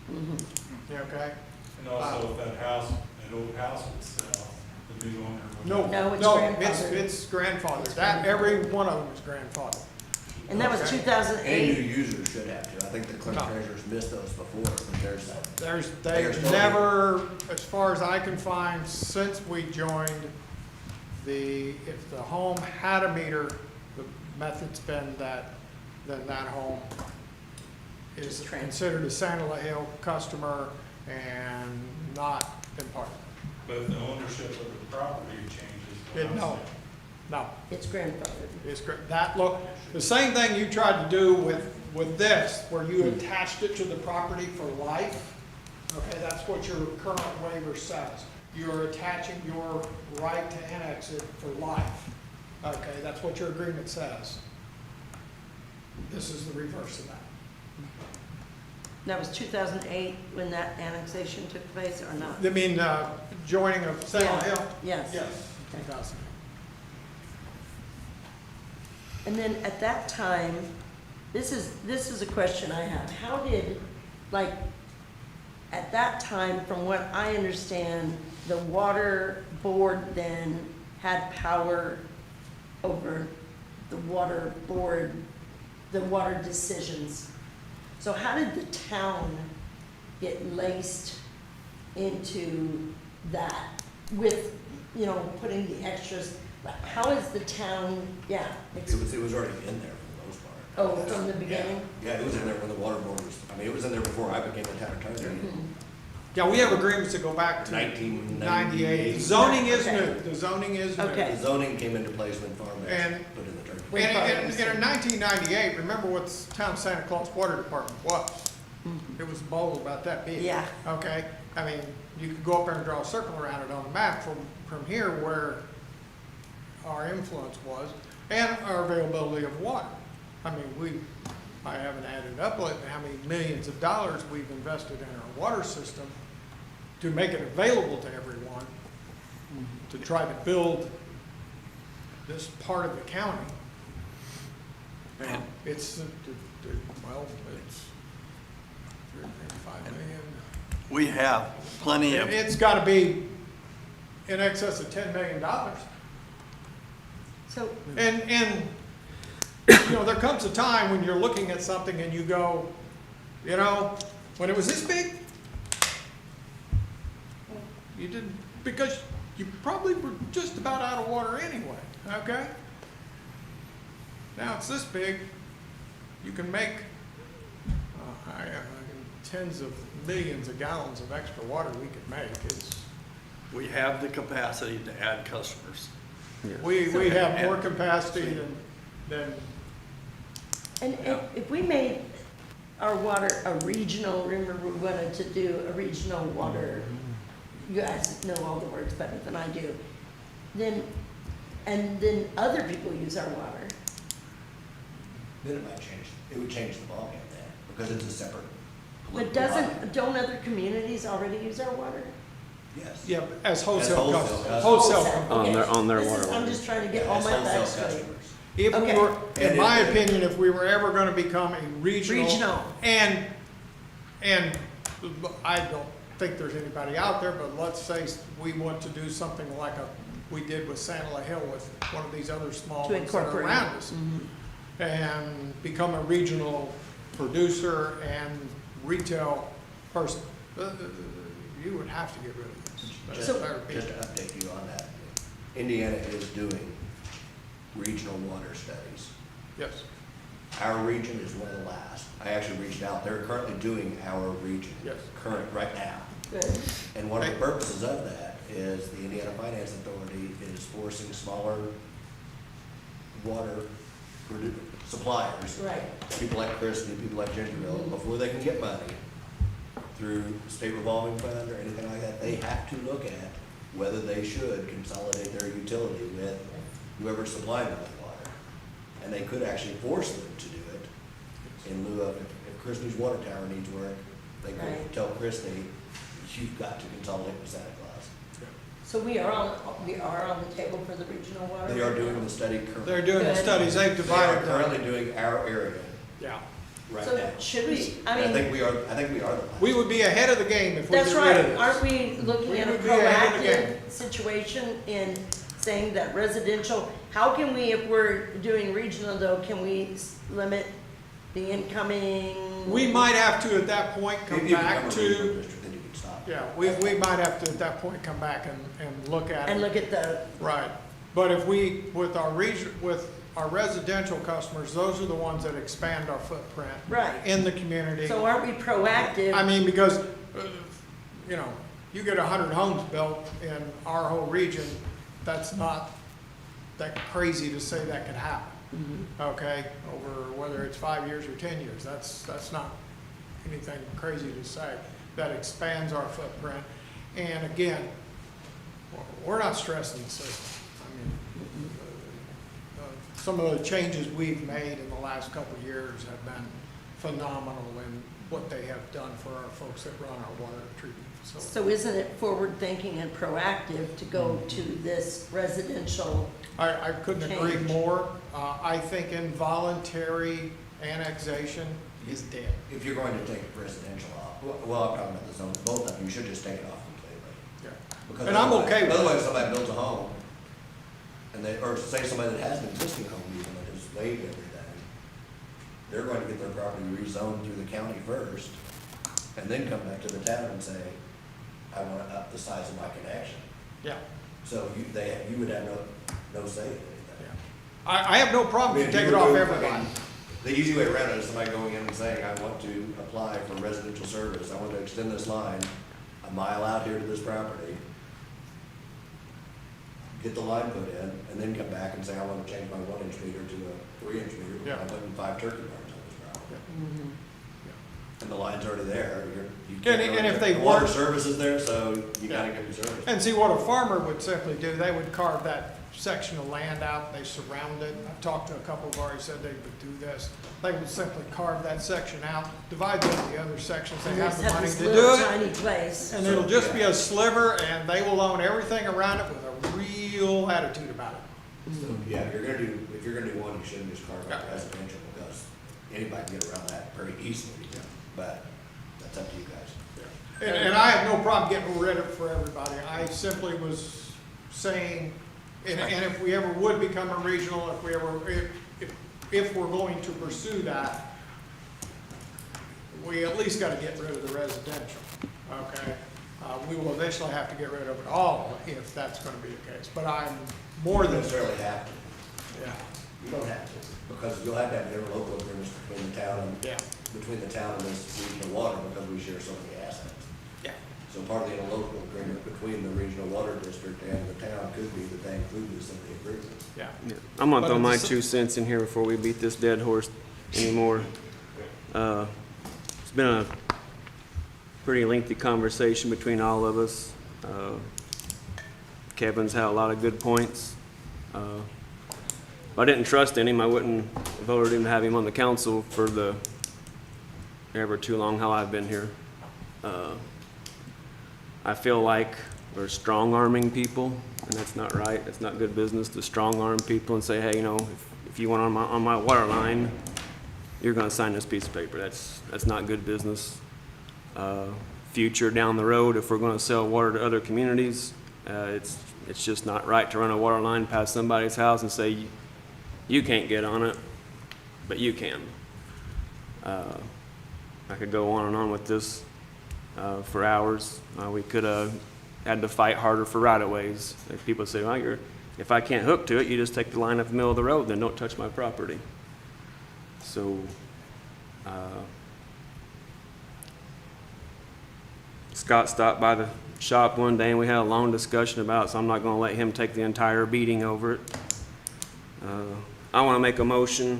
this. You okay? And also if that old house would sell, the new owner would. No, No, it's no, grandfathered. it's grandfathered. It's That, grandfathered. every one of them is grandfathered. and that was Okay. 2008. Any new users should have to. I think the clerk No. treasurer's missed those before, but there's, They've still- never, as far as I can find, since we joined, if the home had a meter, the method's been that, then that home is Just transfer. considered a Santa La Hill customer and not been part of But the ownership of the property changes. it. No, no. It's grandfathered. It's great. That look, the same thing you tried to do with this, where you attached it to the property for life. Okay, that's what your current waiver says. You're attaching your right to annex it for life. Okay, that's what your agreement says. This is the reverse of that. That was 2008 when that annexation took place or not? I mean, joining of Santa Yeah, Hill? yes. Yes, Okay. 2000. And then at that time, this is a question I have. How did, like, at that time, from what I understand, the water board then had power over the water board, the water decisions. So how did the town get laced into that with, you know, putting the extras? How is the town, yeah, it was already in there for the most part. oh, from the Yeah. beginning? Yeah, it was in there when the water board was, I mean, it was in there before I became the town attorney. Yeah, we have agreements that go back to 1998. 98. Zoning is Okay. new, the zoning is new. Okay. The zoning came into place when Farm Act And- put in the term. And in 1998, remember what the town Santa Claus Water Department was? It was a bowl about that big. Yeah. Okay, I mean, you could go up there and draw a circle around it on the map from here where our influence was and our availability of water. I mean, I haven't added up lately how many millions of dollars we've invested in our water system to make it available to everyone, to try to build this part of the county. And it's, well, it's 3.5 million. We have plenty of, It's gotta be in excess of $10 million. So, And, you know, there comes a time when you're looking at something and you go, you know, when it was this big, you didn't, because you probably were just about out of water anyway, okay? Now it's this big, you can make tens of millions of gallons of extra water we could make. We have the capacity to add customers. We have more capacity than, and if we made our water a regional, remember we wanted to do a regional water, you guys know all the words better than I do, then other people use our water. Then it might change, it would change the ballgame then, because it's a separate But political body. don't other communities already use our water? Yes. yeah, as wholesale wholesale customers. customers. Wholesale. On their This is- water I'm line. just trying to get Yeah, all as my wholesale facts straight. customers. If we Okay. were, in And my it- opinion, if we were ever gonna become a regional. Regional. And I don't think there's anybody out there, but let's say we want to do something like we did with Santa Hill with one of these other small To ones that are incorporate. around us. And become a regional producer and retail person. You would have to get rid of this. Just So- just to update you on that, Indiana is doing regional water studies. Yes. Our region is one of the last. I actually reached out, they're currently doing our region. Yes. Right now. Good. And one of the purposes of that is the Indiana Finance Authority is forcing smaller water suppliers. Right. People like Christie, people like Gingerville, before they can get money through state revolving fund or anything like that, they have to look at whether they should consolidate their utility with whoever's supplying them with water. And they could actually force them to do it in lieu of, if Christie's water tower needs work, they could Right. tell Christie, you've got to consolidate with Santa Claus. So we are on the table for the regional water? They are doing the study currently. They're doing the Good. studies, they've They are divided. currently doing our area Yeah. right So now. should we, I And I mean, think we are the last. We would be ahead of the game if we that's get rid of right, this. aren't we looking We at a would be ahead of the proactive situation in saying that residential, how can we, if we're doing regional though, can we limit the incoming? We might have to at that point come If you back become a regional to, district, then you can stop. yeah, we might have to at that point come back and look at it. And look at the, Right, but if we, with our residential customers, those are the ones that expand our footprint. Right. In the community. so aren't we proactive? I mean, because, you know, you get 100 homes built in our whole region, that's not that crazy to say that could happen. Okay, over whether it's 5 years or 10 years, that's not anything crazy to say. That expands our footprint. And again, we're not stressing the system. I mean, some of the changes we've made in the last couple of years have been phenomenal in what they have done for our folks that run our water treatment facility. So isn't it forward-thinking and proactive to go to this residential? I couldn't agree Change. more. I think involuntary annexation is dead. If you're going to take residential off, well, I'm talking about the zone, both of them, you should just take it off completely. Yeah. Because And I'm okay with that. Otherwise, somebody builds a home, and they, or say somebody that has an existing home, even though it's waived everything, they're going to get their property rezoned through the county first, and then come back to the town and say, I want to up the size of my connection. Yeah, So you would have no say in anything. yeah. I have no I problem mean, if if you take you it off remove- everybody. I mean, the easy way around it is somebody going in and saying, I want to apply for residential service, I want to extend this line a mile out here to this property, get the line put in, and then come back and say, I want to change my 1-inch meter to a 3-inch meter, Yeah. I'm putting 5 turkey barns on this property. Mm-hmm. And the line's already there, you And- can't and really if get- they the water weren't- service is there, so you Yeah. gotta get your service. And see, what a farmer would simply do, they would carve that section of land out, they surround it. I've talked to a couple of already said they would do this. They would simply carve that section out, divide them into the other sections, they And have just the money this to little do it. tiny place. And it'll just be a sliver, and they will own everything around it with a real attitude about it. So, yeah, if you're gonna do one, you shouldn't just carve out residential, because anybody can get around that very easily, but that's up to you guys. And I have no problem getting rid of it for everybody. I simply was saying, and if we ever would become a regional, if we're going to pursue that, we at least gotta get rid of the residential, okay? We will eventually have to get rid of it all if that's gonna be the case, but I'm more You than. don't necessarily have to. Yeah, You don't have to, because you'll have to have interlocal agreements between the town and, yeah, between the town and this regional water, because we share so many assets. yeah. So part of the interlocal agreement between the regional water district and the town could be that they include this in the agreement. Yeah. Yeah. I'm gonna But throw my it's- 2 cents in here before we beat this dead horse anymore. It's been a pretty lengthy conversation between all of us. Kevin's had a lot of good points. If I didn't trust in him, I wouldn't have voted him to have him on the council for the ever too long how I've been here. I feel like we're strong-arming people, and that's not right. It's not good business to strong-arm people and say, hey, you know, if you want on my water line, you're gonna sign this piece of paper. That's not good business. Future down the road, if we're gonna sell water to other communities, it's just not right to run a water line past somebody's house and say, you can't get on it, but you can. I could go on and on with this for hours. We could have had to fight harder for right-of-ways. If people say, well, if I can't hook to it, you just take the line up the middle of the road, then don't touch my property. So, Scott stopped by the shop one day and we had a long discussion about it, so I'm not gonna let him take the entire beating over it. I wanna make a motion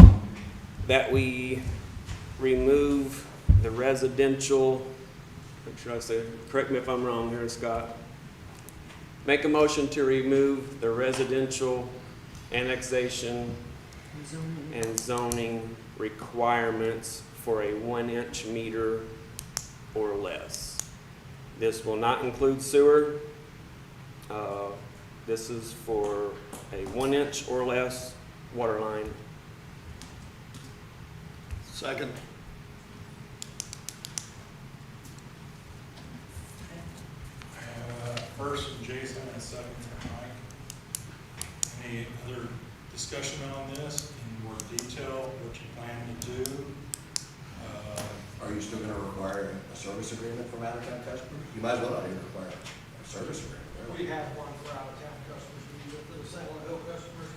that we remove the residential, what should I say, correct me if I'm wrong here, Scott. Make a motion to remove the residential annexation and zoning requirements for a 1-inch meter or less. This will not include sewer. This is for a 1-inch or less water line. Second. First from Jason and second from Mike. Any other discussion on this in more detail, what you plan to do? Are you still gonna require a service agreement from out-of-town customers? You might as well not even require a service agreement, We really. have one for out-of-town customers, we use it for the San Juan Hill customers,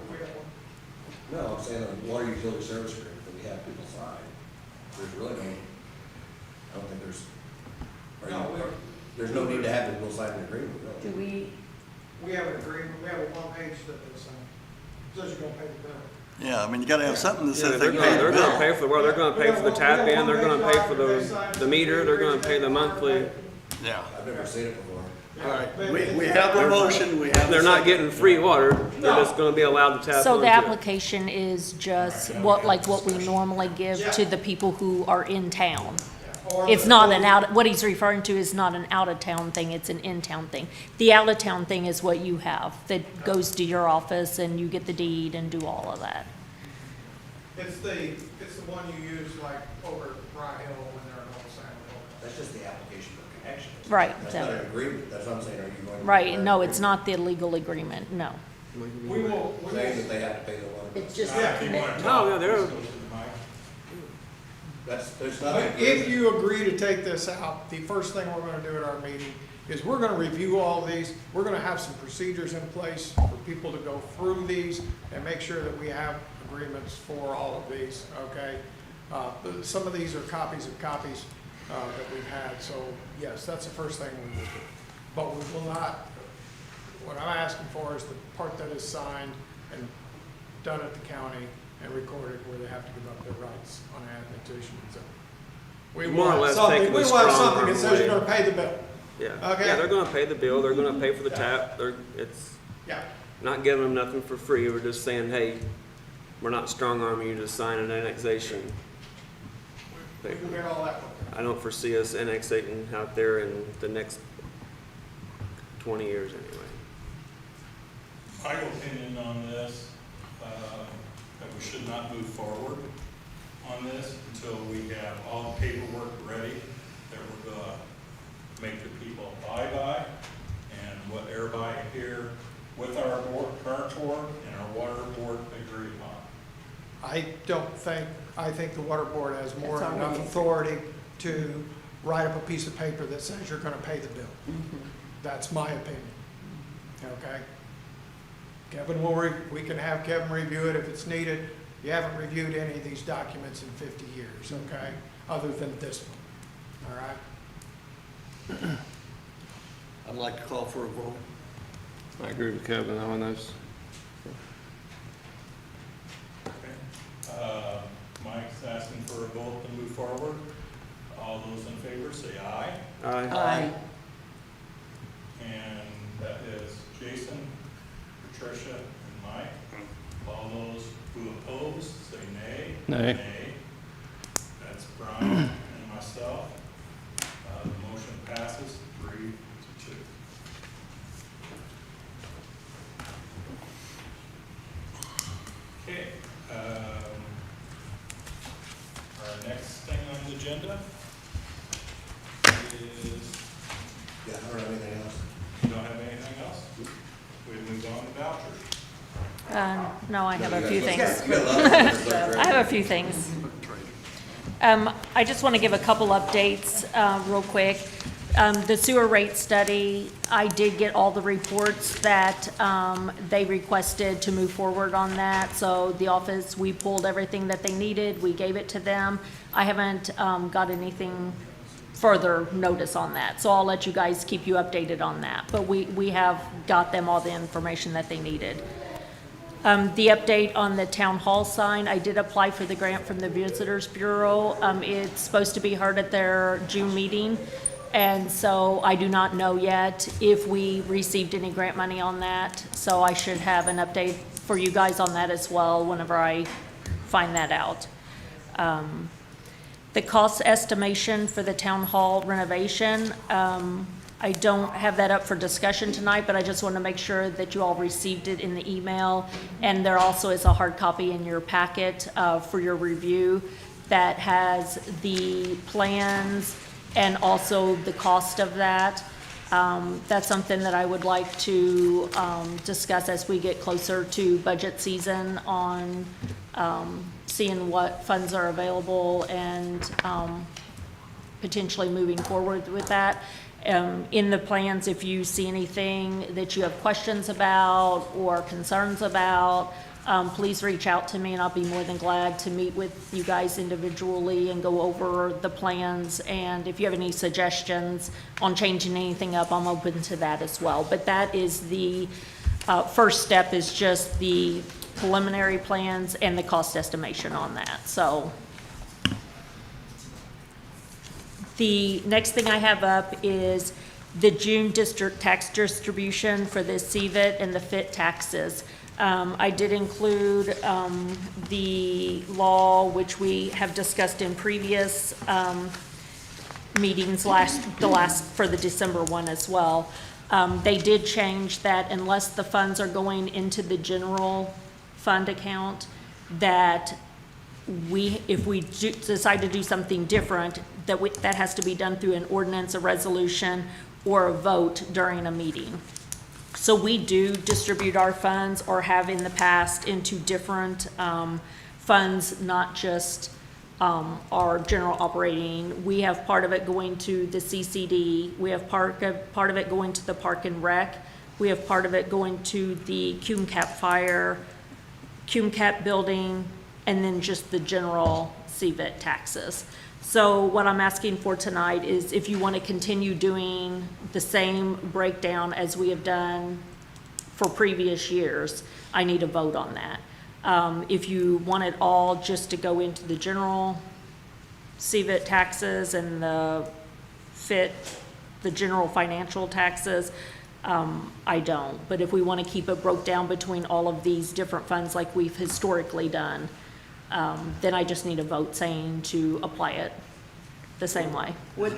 we have one. No, I'm saying a water utility service agreement that we have people sign. There's really no, I don't think there's, there's no need to have people sign an agreement, Do really. we, We have an agreement, we have a one-page that they sign, says you're gonna pay the bill. Yeah, I mean, you gotta have something that Yeah, says they they're can pay gonna, the they're gonna bill. pay for the water, they're gonna pay for the tap in, they're gonna pay for the meter, they're gonna pay the monthly. Yeah. I've never seen it before. All right, we have the motion, we have the They're not second. getting free water, they're just gonna be allowed to tap So the onto it. application is just like what we normally give to the people who are in town. It's not what he's referring to is not an out-of-town thing, it's an in-town thing. The out-of-town thing is what you have, that goes to your office and you get the deed and do all of that. It's the one you use like over at Rye Hill when they're in Old San Juan. That's just the application for connection. Right, That's so- not an agreement, that's what I'm saying, are you going to? Right, require no, an it's not the legal agreement, no. We will, Saying that they have to pay the water. it's just Yeah, a you commitment. No, yeah, they're, There's not. But if you agree to take this out, the first thing we're gonna do at our meeting is we're gonna review all these. We're gonna have some procedures in place for people to go through these and make sure that we have agreements for all of these, okay? Some of these are copies of copies, that we've had, so yes, that's the first thing we will do. But we will not, what I'm asking for is the part that is signed and done at the county and recorded where they have to give up their rights on annexation and zoning. We More or will have less something, taking we the will have strong something that arm says you're away. gonna pay the bill. yeah, Okay. yeah, they're gonna pay the bill, they're gonna pay for the tap, it's Yeah, not giving them nothing for free, we're just saying, hey, we're not strong arming you to sign an annexation. we can get all that worked out. I don't foresee us annexating out there in the next 20 years anyway. My opinion on this, that we should not move forward on this until we have all the paperwork ready that we're gonna make the people abide by, and what everybody here with our current board and our water board agreed upon. I think the water board has more That's than enough already- authority to write up a piece of paper that says you're gonna pay the bill. Mm-hmm. That's my opinion, okay? Kevin we can have Kevin review it if it's needed. You haven't reviewed any of these documents in 50 years, okay? Other than this one, all right? I'd like to call for a vote. I agree with Kevin on those. Okay. Mike's asking for a vote to move forward. All those in favor say aye. Aye. Aye. And that is Jason, Patricia, and Mike. All those who oppose, say nay. Nay. That's Brian and myself. The motion passes 3-2. Okay. Our next thing on the agenda is, Yeah, I don't have anything else. you don't have anything else? We move on to vouchers. No, I have a few things. You got a lot of things. I have a few things. I just want to give a couple updates real quick. The sewer rate study, I did get all the reports that they requested to move forward on that. So the office, we pulled everything that they needed, we gave it to them. I haven't got anything further notice on that, so I'll let you guys keep you updated on that. But we have got them all the information that they needed. The update on the town hall sign, I did apply for the grant from the Visitors Bureau. It's supposed to be heard at their June meeting, and so I do not know yet if we received any grant money on that. So I should have an update for you guys on that as well whenever I find that out. The cost estimation for the town hall renovation, I don't have that up for discussion tonight, but I just want to make sure that you all received it in the email. And there also is a hard copy in your packet for your review that has the plans and also the cost of that. That's something that I would like to discuss as we get closer to budget season on seeing what funds are available and potentially moving forward with that. In the plans, if you see anything that you have questions about or concerns about, please reach out to me and I'll be more than glad to meet with you guys individually and go over the plans. And if you have any suggestions on changing anything up, I'm open to that as well. But that is the first step, is just the preliminary plans and the cost estimation on that. So the next thing I have up is the June district tax distribution for the CVIT and the FIT taxes. I did include the law, which we have discussed in previous meetings for the December one as well. They did change that unless the funds are going into the general fund account, that if we decide to do something different, that has to be done through an ordinance, a resolution, or a vote during a meeting. So we do distribute our funds, or have in the past, into different funds, not just our general operating. We have part of it going to the CCD. We have part of it going to the Park and Rec. We have part of it going to the Cume Cap building, and then just the general CVIT taxes. So what I'm asking for tonight is if you want to continue doing the same breakdown as we have done for previous years, I need a vote on that. If you want it all just to go into the general CVIT taxes and the FIT, the general financial taxes, I don't. But if we want to keep it broke down between all of these different funds like we've historically done, then I just need a vote saying to apply it the same way. Which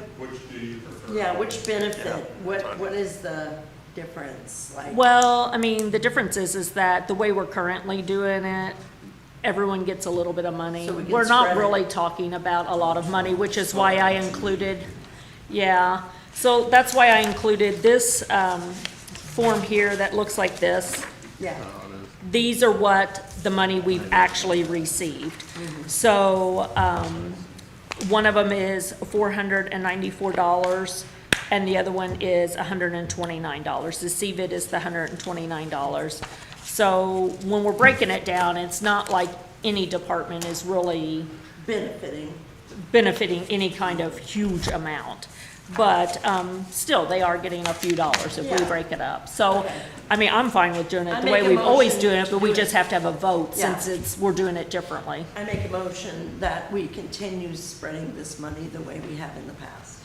do you prefer? Yeah, which benefit, what is the difference, like? Well, I mean, the difference is that the way we're currently doing it, everyone gets a little bit of money. So we can We're not spread it. really talking about a lot of money, which is why I included, yeah. So that's why I included this form here that looks like this. Yeah, These are what the money we've actually received. So, one of them is $494, and the other one is $129. The CVID is the $129. So when we're breaking it down, it's not like any department is really benefiting any kind of huge amount. But, still, they are getting a few dollars if we Yeah. break it up. So, Okay. I mean, I'm fine with doing I it the way make a we've always motion done it, to but we do just it. have to have a vote Yeah. since we're doing it differently. I make a motion that we continue spreading this money the way we have in the past.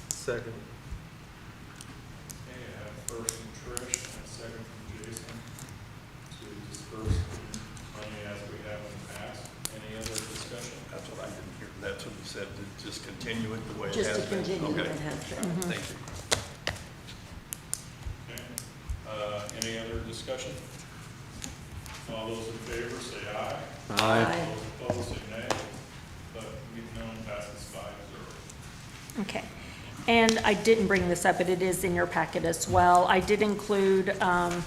Second. Okay, I have first from Trish and a second from Jason to disperse the money as we have in the past. Any other discussion? That's what I didn't hear. That's what you said, to just continue it the way it Just has to been. continue Okay. what has been. Thank you. Okay. Any other discussion? All those in favor say aye. Aye. Those opposed say nay. But no one passes 5-0. Okay. And I didn't bring this up, but it is in your packet as well. I did include for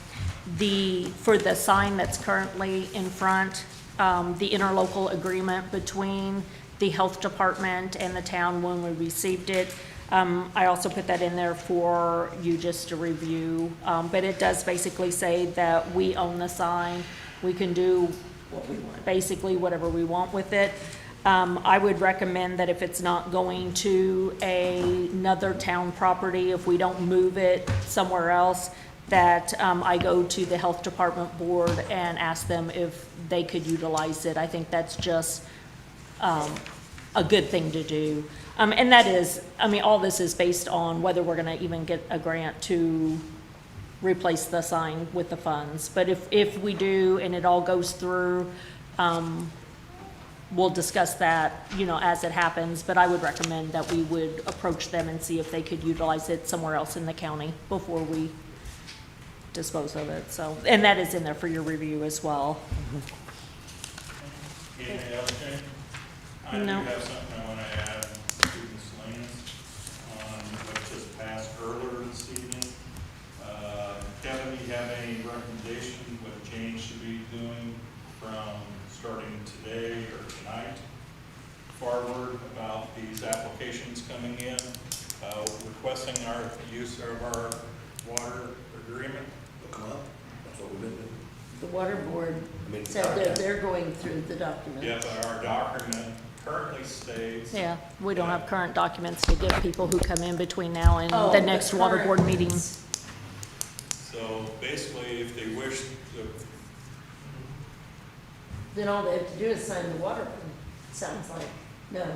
the sign that's currently in front, the interlocal agreement between the health department and the town when we received it. I also put that in there for you just to review. But it does basically say that we own the sign. We can do What we want. basically whatever we want with it. I would recommend that if it's not going to another town property, if we don't move it somewhere else, that I go to the health department board and ask them if they could utilize it. I think that's just a good thing to do. And that is, I mean, all this is based on whether we're gonna even get a grant to replace the sign with the funds. But if we do and it all goes through, we'll discuss that, as it happens. But I would recommend that we would approach them and see if they could utilize it somewhere else in the county before we dispose of it. So, and that is in there for your review as well. Anything else, Jane? I do No. have something I want to add to Ms. Lance on what just passed earlier this evening. Kevin, do you have any recommendation what Jane should be doing from starting today or tonight forward about these applications coming in, requesting our use of our water agreement? They'll come up, that's what we've been doing. The water board I mean, said that they're going through the document. Yeah, but our document currently states. Yeah, we don't have current documents to give people who come in between now and Oh, the the next water current board meeting. ones. So basically, if they wish to, Then all they have to do is sign the water, sounds like, no, If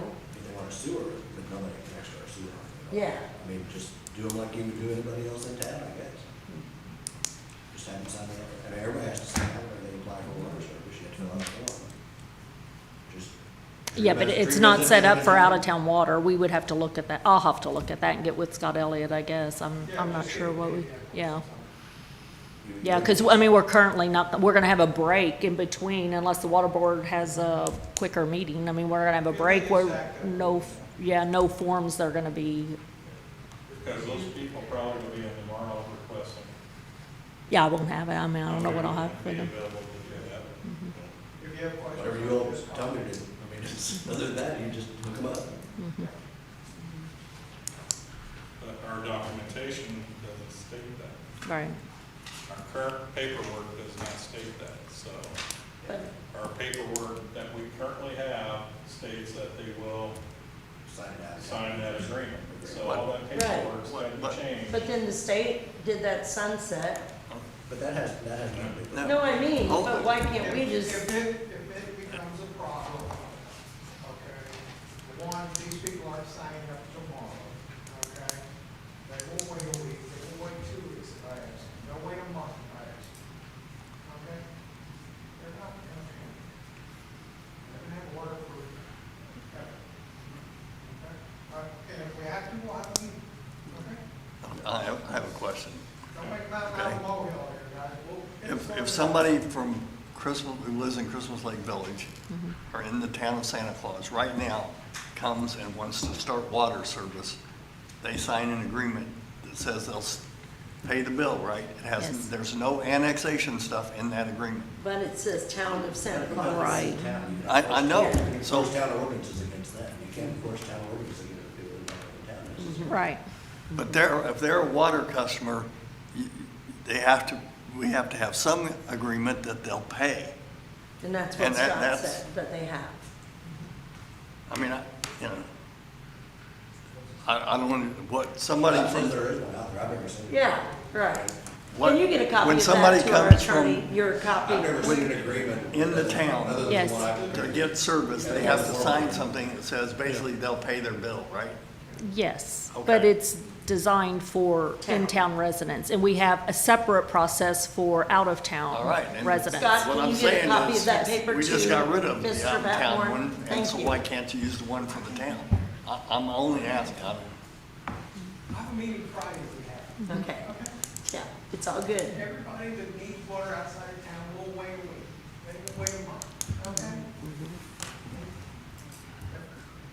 they want a sewer, but nobody can actually our sewer. yeah. I mean, just do them like you would do anybody else in town, I guess. Just have them sign it. I mean, everybody has to sign it when they apply for water service, you have to fill out a form. Just. Yeah, but it's not set up for out-of-town water. We would have to look at that. I'll have to look at that and get with Scott Elliott, I guess. I'm not sure what we, yeah. Yeah, because, I mean, we're currently not, we're gonna have a break in between unless the water board has a quicker meeting. I mean, we're gonna have a break where no forms they're gonna be, because those people probably will be in tomorrow requesting. yeah, I won't have it. I mean, I don't know what I'll have for Be them. available to do that. If you have questions. Whatever you all tell me to do. I mean, just, other than that, you just look them up. But our documentation doesn't state that. Right. Our current paperwork does not state that, so But our paperwork that we currently have states that they will Sign it out. sign that agreement. So all that Right. paperwork's got to change. But then the state did that sunset. But that has nothing to do with. No, I mean, Oh. but why can't we just, If it becomes a problem, okay, one, these people aren't signing up tomorrow, okay? They won't wait a week, they won't wait 2 weeks if I ask them, they'll wait a month if I ask them, okay? They're not gonna pay. They're gonna have water for, okay? And if we have to, we'll have to, okay? I have a question. Don't make mountain out of a molehill here, guys. If somebody from Christmas, who lives in Christmas Lake Village, or in the town of Santa Claus, right now, comes and wants to start water service, they sign an agreement that says pay the bill, right? It has, Yes. there's no annexation stuff in that agreement. But it says Town of Santa Claus. Right. I know, You can so, enforce town ordinances against that. You can't enforce town ordinances against people in the town. Right. but if they're a water customer, we have to have some agreement that they'll pay. And that's And what that- Scott that's- said, but they have. I mean, I don't want to, what, somebody I'm sure from, there is one out there. I've never seen it. Yeah, right. What- Can you get a copy when of somebody that to our comes attorney, from- your copy? I've never seen an agreement. in the town. other than Yes. the one I've- to get service, they have to sign something that says basically they'll pay their bill, right? Yes, Okay. but it's designed for Town. in-town residents, and we have a separate process for out-of-town All right, and- residents. Scott, What can I'm you get a saying copy is, of that paper we just to got rid of the Mr. out-of-town Batmore? one, and Thank so you. why can't you use the one from the town? I'm only asking, I don't. I have a meeting Friday we have. Okay, yeah, it's all good. Everybody that needs water outside of town will wait a week. They will wait a month, okay?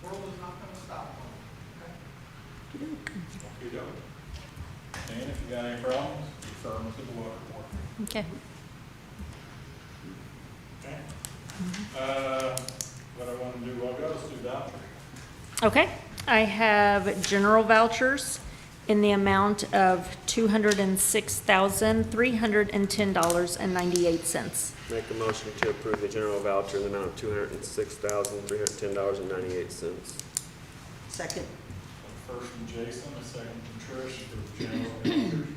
The world is not gonna stop on it, okay? Okey-doke. And if you got any problems, refer them to the water board. Okay. Okay? What I want to do, I'll go, let's do voucher. Okay, I have general vouchers in the amount of $206,310.98. Make a motion to approve the general voucher in the amount of $206,310.98. Second. First from Jason, a second from Trish for the general vouchers.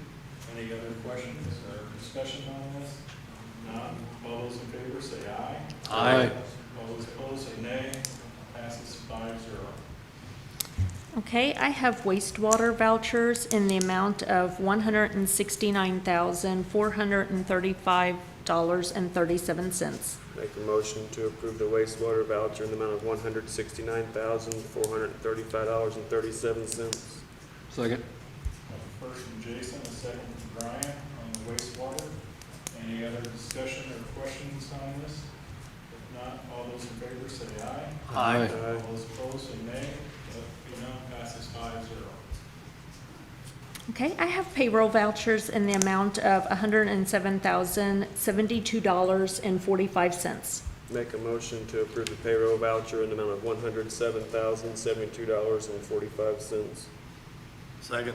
Any other questions or discussion on this? Not, all those in favor say aye. Aye. All those opposed say nay. Passes 5-0. Okay, I have wastewater vouchers in the amount of $169,435.37. Make a motion to approve the wastewater voucher in the amount of $169,435.37. Second. First from Jason, a second from Brian on the wastewater. Any other discussion or questions on this? If not, all those in favor say aye. Aye. All those opposed say nay. Let it be known, passes 5-0. Okay, I have payroll vouchers in the amount of $107,072.45. Make a motion to approve the payroll voucher in the amount of $107,072.45. Second.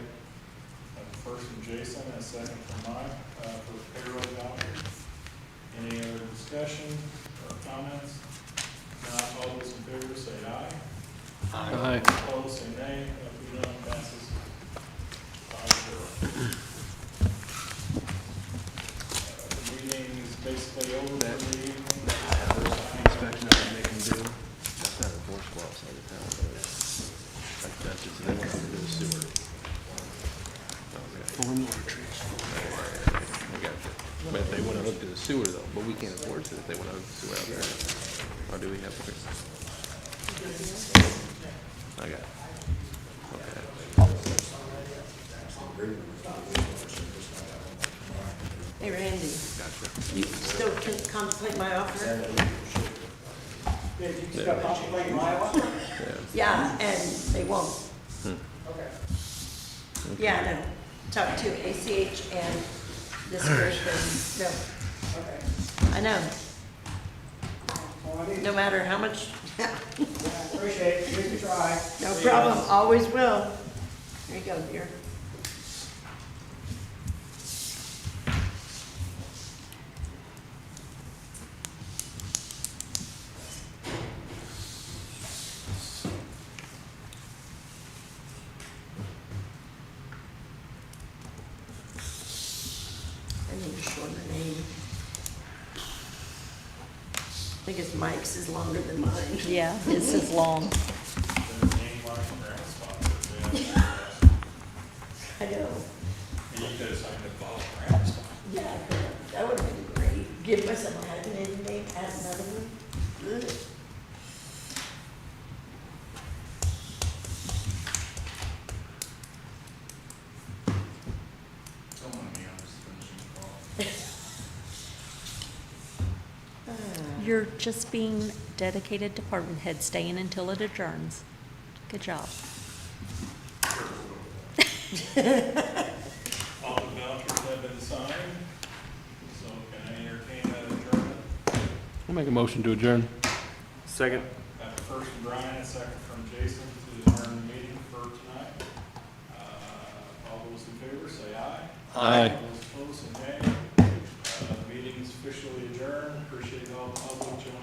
First from Jason, and a second from Mike, for payroll vouchers. Any other discussion or comments? Not, all those in favor say aye. Aye. Opposed say nay. Let it be known, passes 5-0. The meeting is basically over for the evening. Inspection that they can do, that's not enforceable outside of town, but that's just, they want to do the sewer. Stormwater trees. I got you. But if they want to hook to the sewer though, but we can't enforce it if they want to hook the sewer out there. Or do we have to? I got it. Okay. Hey, Randy, Gotcha. you still can contemplate my offer? Yeah, and they won't. Yeah, no. Talk to ACH and this group and, no. I know. No matter how much. Appreciate it, give it a try. No problem, always will. Here you go, dear. I need to shorten the name. I think it's Mike's is longer than mine. Yeah, this is long. Name like grandfather. I know. And you could have signed a Bob Brown's. Yeah, that would have been great. Give myself a hyphenated name, add another one. Good. Someone me on this finishing call. You're just being dedicated department head, staying until it adjourns. Good job. All the vouchers have been signed, so can I entertain that adjournment? I'll make a motion to adjourn. Second. Got a first from Brian, a second from Jason to adjourn the meeting for tonight. All those in favor, say aye. Aye. All those opposed, say nay. The meeting is officially adjourned. Appreciate all the public joining.